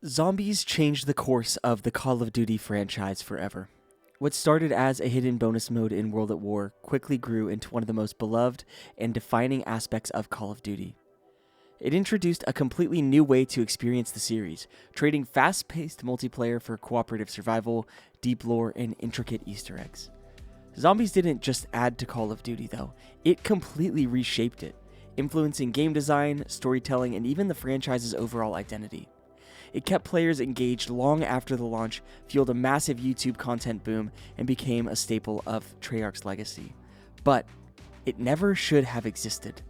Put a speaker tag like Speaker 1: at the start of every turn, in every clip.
Speaker 1: Zombies changed the course of the Call of Duty franchise forever. What started as a hidden bonus mode in World at War quickly grew into one of the most beloved and defining aspects of Call of Duty. It introduced a completely new way to experience the series, trading fast-paced multiplayer for cooperative survival, deep lore, and intricate Easter eggs. Zombies didn't just add to Call of Duty, though. It completely reshaped it, influencing game design, storytelling, and even the franchise's overall identity. It kept players engaged long after the launch, fueled a massive YouTube content boom, and became a staple of Treyarch's legacy. But it never should have existed.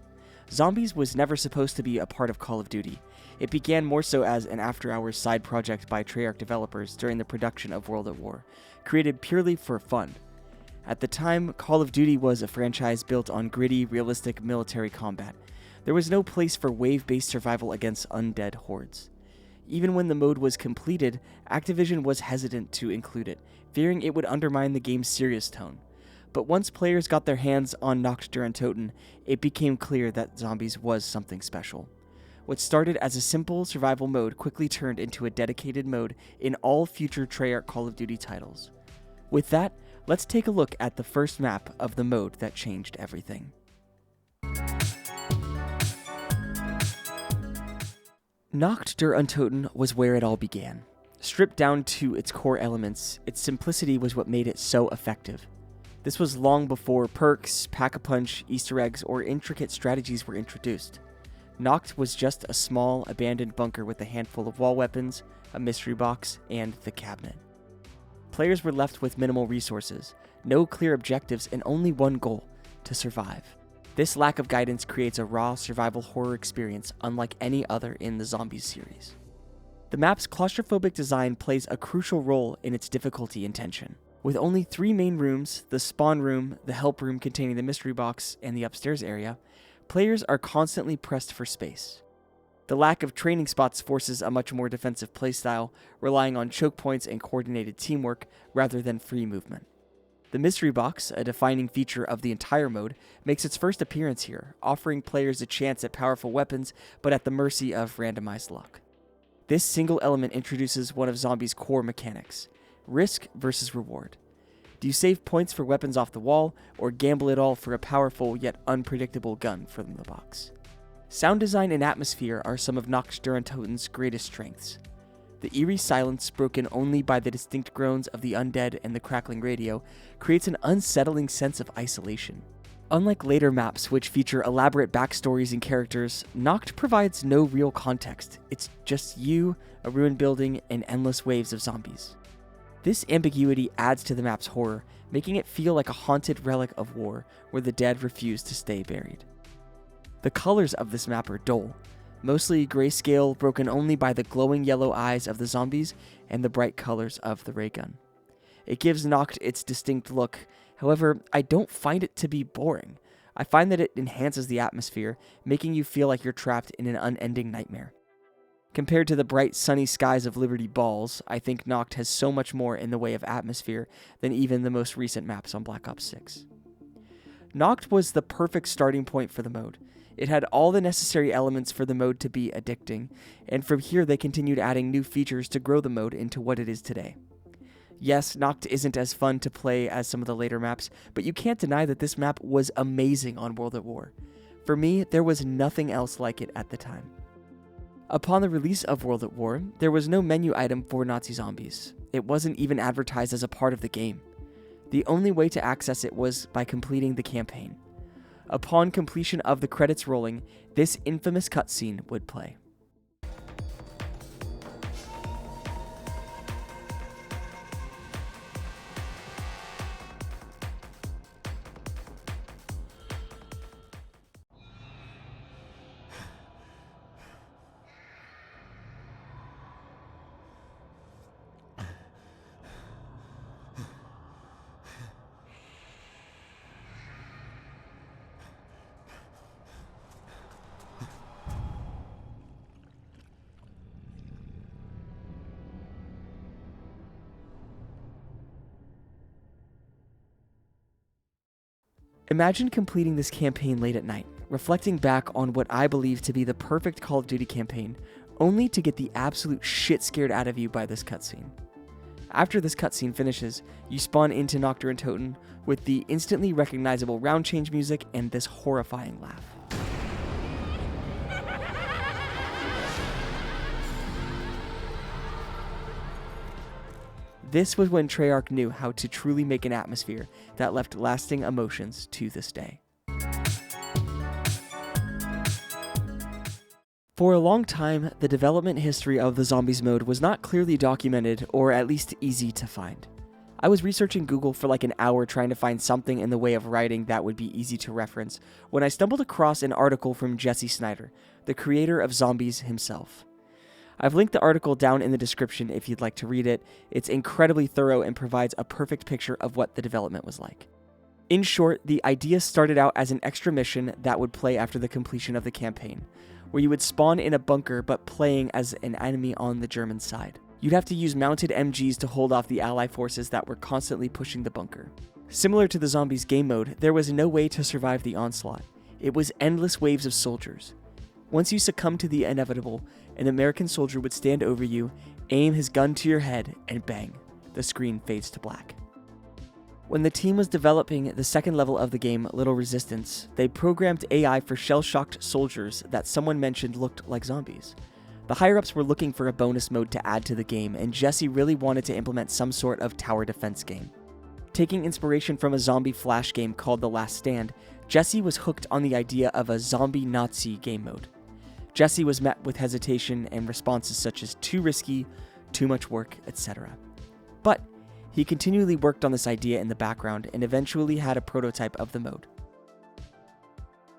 Speaker 1: Zombies was never supposed to be a part of Call of Duty. It began more so as an after-hours side project by Treyarch developers during the production of World at War, created purely for fun. At the time, Call of Duty was a franchise built on gritty, realistic military combat. There was no place for wave-based survival against undead hordes. Even when the mode was completed, Activision was hesitant to include it, fearing it would undermine the game's serious tone. But once players got their hands on Nacht der Untoten, it became clear that Zombies was something special. What started as a simple survival mode quickly turned into a dedicated mode in all future Treyarch Call of Duty titles. With that, let's take a look at the first map of the mode that changed everything. Nacht der Untoten was where it all began. Stripped down to its core elements, its simplicity was what made it so effective. This was long before perks, pack-a-punch, Easter eggs, or intricate strategies were introduced. Nacht was just a small, abandoned bunker with a handful of wall weapons, a mystery box, and the cabinet. Players were left with minimal resources, no clear objectives, and only one goal: to survive. This lack of guidance creates a raw survival horror experience unlike any other in the Zombies series. The map's claustrophobic design plays a crucial role in its difficulty and tension. With only 3 main rooms, the spawn room, the help room containing the mystery box, and the upstairs area, players are constantly pressed for space. The lack of training spots forces a much more defensive playstyle, relying on choke points and coordinated teamwork rather than free movement. The mystery box, a defining feature of the entire mode, makes its first appearance here, offering players a chance at powerful weapons, but at the mercy of randomized luck. This single element introduces one of Zombies' core mechanics: risk versus reward. Do you save points for weapons off the wall, or gamble it all for a powerful yet unpredictable gun from the box? Sound design and atmosphere are some of Nacht der Untoten's greatest strengths. The eerie silence, broken only by the distinct groans of the undead and the crackling radio, creates an unsettling sense of isolation. Unlike later maps, which feature elaborate backstories and characters, Nacht provides no real context. It's just you, a ruined building, and endless waves of zombies. This ambiguity adds to the map's horror, making it feel like a haunted relic of war, where the dead refuse to stay buried. The colors of this map are dull, mostly grayscale, broken only by the glowing yellow eyes of the zombies and the bright colors of the ray gun. It gives Nacht its distinct look. However, I don't find it to be boring. I find that it enhances the atmosphere, making you feel like you're trapped in an unending nightmare. Compared to the bright sunny skies of Liberty Balls, I think Nacht has so much more in the way of atmosphere than even the most recent maps on Black Ops 6. Nacht was the perfect starting point for the mode. It had all the necessary elements for the mode to be addicting, and from here they continued adding new features to grow the mode into what it is today. Yes, Nacht isn't as fun to play as some of the later maps, but you can't deny that this map was amazing on World at War. For me, there was nothing else like it at the time. Upon the release of World at War, there was no menu item for Nazi Zombies. It wasn't even advertised as a part of the game. The only way to access it was by completing the campaign. Upon completion of the credits rolling, this infamous cutscene would play. Imagine completing this campaign late at night, reflecting back on what I believe to be the perfect Call of Duty campaign, only to get the absolute shit scared out of you by this cutscene. After this cutscene finishes, you spawn into Nacht der Untoten with the instantly recognizable round change music and this horrifying laugh. This was when Treyarch knew how to truly make an atmosphere that left lasting emotions to this day. For a long time, the development history of the Zombies mode was not clearly documented, or at least easy to find. I was researching Google for like an hour trying to find something in the way of writing that would be easy to reference, when I stumbled across an article from Jesse Snyder, the creator of Zombies himself. I've linked the article down in the description if you'd like to read it. It's incredibly thorough and provides a perfect picture of what the development was like. In short, the idea started out as an extra mission that would play after the completion of the campaign, where you would spawn in a bunker but playing as an enemy on the German side. You'd have to use mounted MGs to hold off the ally forces that were constantly pushing the bunker. Similar to the Zombies game mode, there was no way to survive the onslaught. It was endless waves of soldiers. Once you succumb to the inevitable, an American soldier would stand over you, aim his gun to your head, and bang, the screen fades to black. When the team was developing the second level of the game, Little Resistance, they programmed AI for shell-shocked soldiers that someone mentioned looked like zombies. The higher-ups were looking for a bonus mode to add to the game, and Jesse really wanted to implement some sort of tower defense game. Taking inspiration from a zombie flash game called The Last Stand, Jesse was hooked on the idea of a zombie Nazi game mode. Jesse was met with hesitation and responses such as too risky, too much work, etc. But he continually worked on this idea in the background and eventually had a prototype of the mode.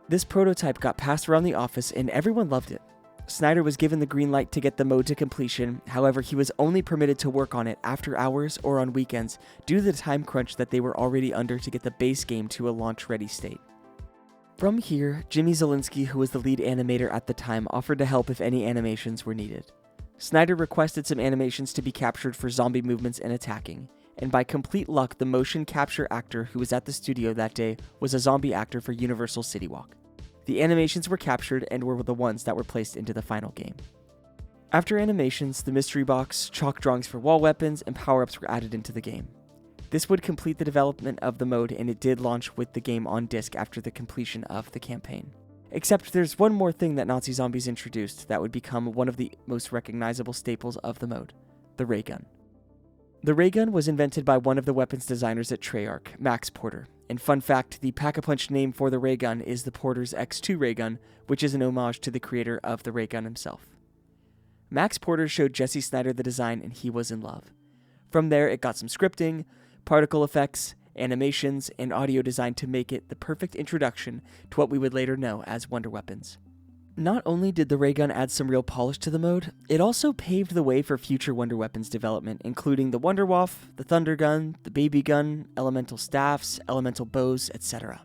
Speaker 1: This prototype got passed around the office and everyone loved it. Snyder was given the green light to get the mode to completion, however he was only permitted to work on it after hours or on weekends due to the time crunch that they were already under to get the base game to a launch-ready state. From here, Jimmy Zielinski, who was the lead animator at the time, offered to help if any animations were needed. Snyder requested some animations to be captured for zombie movements and attacking, and by complete luck, the motion capture actor who was at the studio that day was a zombie actor for Universal City Walk. The animations were captured and were the ones that were placed into the final game. After animations, the mystery box, chalk drawings for wall weapons, and power-ups were added into the game. This would complete the development of the mode, and it did launch with the game on disc after the completion of the campaign. Except there's one more thing that Nazi Zombies introduced that would become one of the most recognizable staples of the mode: the ray gun. The ray gun was invented by one of the weapons designers at Treyarch, Max Porter. And fun fact, the Pack-a-Punch name for the ray gun is the Porter's X2 ray gun, which is an homage to the creator of the ray gun himself. Max Porter showed Jesse Snyder the design and he was in love. From there, it got some scripting, particle effects, animations, and audio design to make it the perfect introduction to what we would later know as Wonder Weapons. Not only did the ray gun add some real polish to the mode, it also paved the way for future Wonder Weapons development, including the Wonder Waff, the Thunder Gun, the Baby Gun, elemental staffs, elemental bows, etc.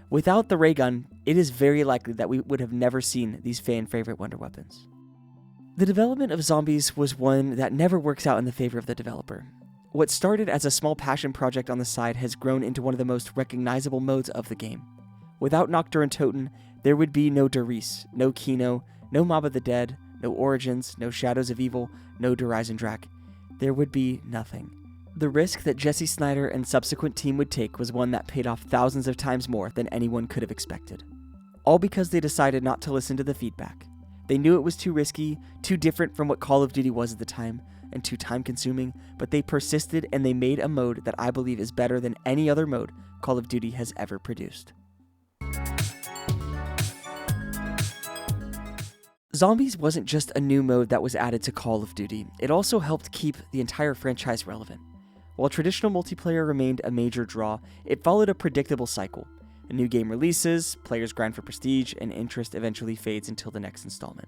Speaker 1: Without the ray gun, it is very likely that we would have never seen these fan-favorite Wonder Weapons. The development of Zombies was one that never works out in the favor of the developer. What started as a small passion project on the side has grown into one of the most recognizable modes of the game. Without Nacht der Untoten, there would be no Der Riese, no Kino, no Mob of the Dead, no Origins, no Shadows of Evil, no Der Eisendrache. There would be nothing. The risk that Jesse Snyder and subsequent team would take was one that paid off thousands of times more than anyone could have expected. All because they decided not to listen to the feedback. They knew it was too risky, too different from what Call of Duty was at the time, and too time-consuming, but they persisted and they made a mode that I believe is better than any other mode Call of Duty has ever produced. Zombies wasn't just a new mode that was added to Call of Duty, it also helped keep the entire franchise relevant. While traditional multiplayer remained a major draw, it followed a predictable cycle. A new game releases, players grind for prestige, and interest eventually fades until the next installment.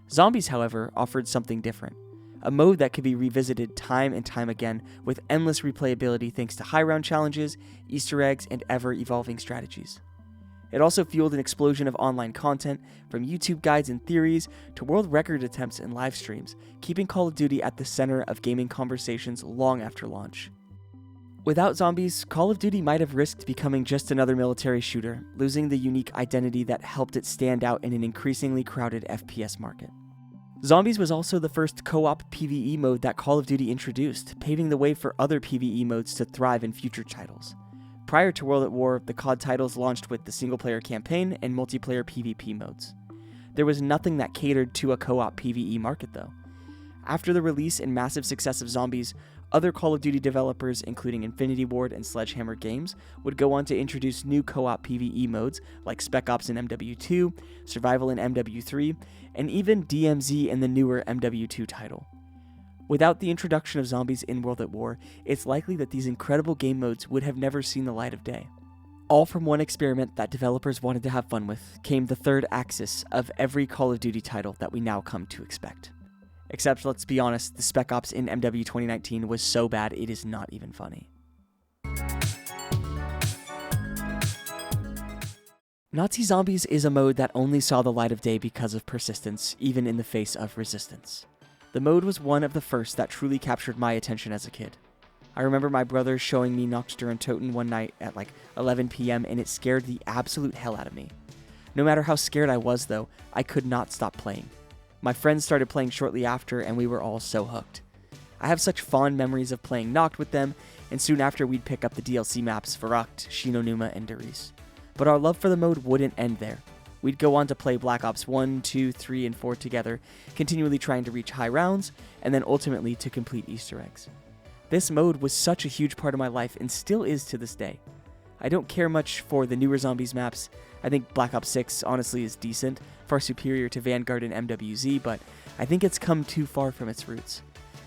Speaker 1: Zombies, however, offered something different. A mode that could be revisited time and time again with endless replayability thanks to high round challenges, Easter eggs, and ever-evolving strategies. It also fueled an explosion of online content, from YouTube guides and theories to world record attempts and live streams, keeping Call of Duty at the center of gaming conversations long after launch. Without Zombies, Call of Duty might have risked becoming just another military shooter, losing the unique identity that helped it stand out in an increasingly crowded FPS market. Zombies was also the first co-op PvE mode that Call of Duty introduced, paving the way for other PvE modes to thrive in future titles. Prior to World at War, the COD titles launched with the single-player campaign and multiplayer PvP modes. There was nothing that catered to a co-op PvE market though. After the release and massive success of Zombies, other Call of Duty developers, including Infinity Ward and Sledgehammer Games, would go on to introduce new co-op PvE modes like Spec Ops in MW2, Survival in MW3, and even DMZ in the newer MW2 title. Without the introduction of Zombies in World at War, it's likely that these incredible game modes would have never seen the light of day. All from one experiment that developers wanted to have fun with came the third axis of every Call of Duty title that we now come to expect. Except, let's be honest, the Spec Ops in MW 2019 was so bad it is not even funny. Nazi Zombies is a mode that only saw the light of day because of persistence, even in the face of resistance. The mode was one of the first that truly captured my attention as a kid. I remember my brother showing me Nacht der Untoten one night at like 11 p.m. and it scared the absolute hell out of me. No matter how scared I was though, I could not stop playing. My friends started playing shortly after, and we were all so hooked. I have such fond memories of playing Nacht with them, and soon after we'd pick up the DLC maps Verrückt, Shinonuma, and Derice. But our love for the mode wouldn't end there. We'd go on to play Black Ops 1, 2, 3, and 4 together, continually trying to reach high rounds, and then ultimately to complete Easter eggs. This mode was such a huge part of my life, and still is to this day. I don't care much for the newer Zombies maps. I think Black Ops 6 honestly is decent, far superior to Vanguard and MWZ, but I think it's come too far from its roots.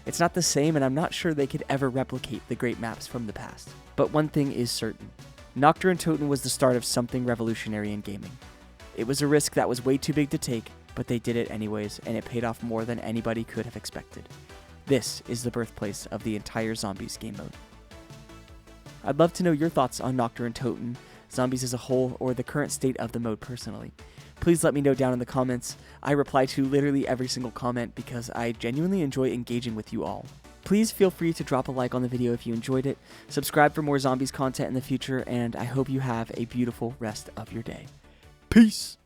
Speaker 1: It's not the same, and I'm not sure they could ever replicate the great maps from the past. But one thing is certain. Nacht der Untoten was the start of something revolutionary in gaming. It was a risk that was way too big to take, but they did it anyways, and it paid off more than anybody could have expected. This is the birthplace of the entire Zombies game mode. I'd love to know your thoughts on Nacht der Untoten, Zombies as a whole, or the current state of the mode personally. Please let me know down in the comments. I reply to literally every single comment because I genuinely enjoy engaging with you all. Please feel free to drop a like on the video if you enjoyed it, subscribe for more Zombies content in the future, and I hope you have a beautiful rest of your day. Peace!